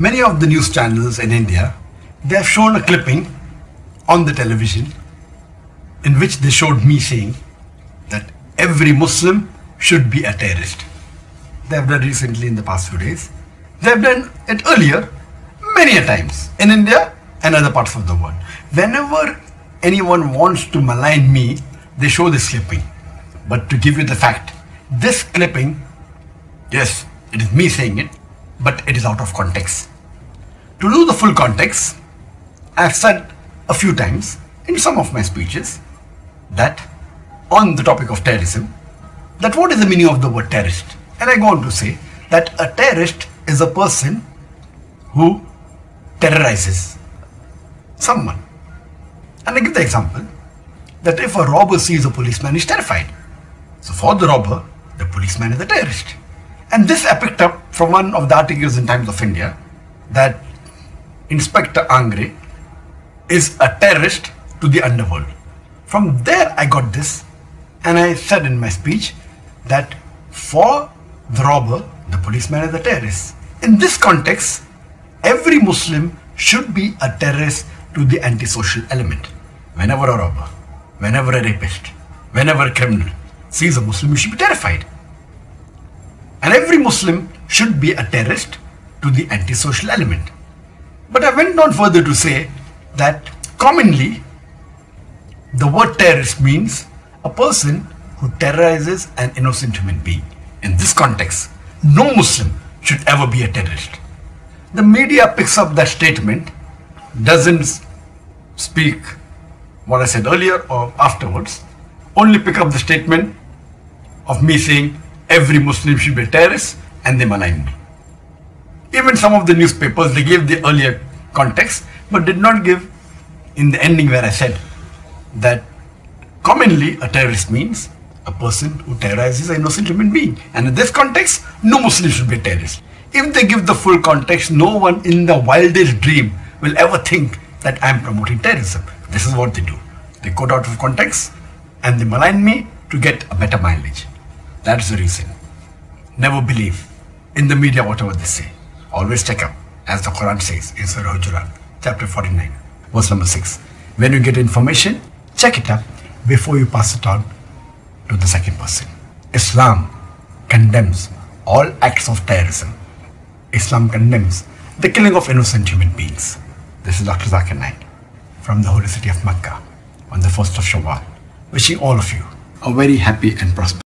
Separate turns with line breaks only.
Many of the news channels in India, they have shown a clipping on the television in which they showed me saying that every Muslim should be a terrorist. They have done recently in the past few days. They have done it earlier many a times in India and other parts of the world. Whenever anyone wants to malign me, they show this clipping. But to give you the fact, this clipping, yes, it is me saying it, but it is out of context. To know the full context, I have said a few times in some of my speeches that on the topic of terrorism, that what is the meaning of the word terrorist? And I go on to say that a terrorist is a person who terrorizes someone. And I give the example that if a robber sees a policeman, he's terrified. So for the robber, the policeman is a terrorist. And this I picked up from one of the articles in Times of India that Inspector Angre is a terrorist to the underworld. From there I got this, and I said in my speech that for the robber, the policeman is a terrorist. In this context, every Muslim should be a terrorist to the antisocial element. Whenever a robber, whenever a rapist, whenever a criminal sees a Muslim, he should be terrified. And every Muslim should be a terrorist to the antisocial element. But I went on further to say that commonly the word terrorist means a person who terrorizes an innocent human being. In this context, no Muslim should ever be a terrorist. The media picks up that statement, doesn't speak what I said earlier or afterwards, only pick up the statement of me saying every Muslim should be a terrorist, and they malign me. Even some of the newspapers, they gave the earlier context, but did not give in the ending where I said that commonly a terrorist means a person who terrorizes an innocent human being. And in this context, no Muslim should be a terrorist. If they give the full context, no one in the wildest dream will ever think that I am promoting terrorism. This is what they do. They quote out of context and they malign me to get a better mileage. That is the reason. Never believe in the media whatever they say. Always check up, as the Quran says in Surah Hujurat, chapter 49, verse number 6. When you get information, check it up before you pass it on to the second person. Islam condemns all acts of terrorism. Islam condemns the killing of innocent human beings. This is Dr. ذاكر Naik from the holy city of Mecca on the 1st of Shawwal, wishing all of you a very happy and prosperous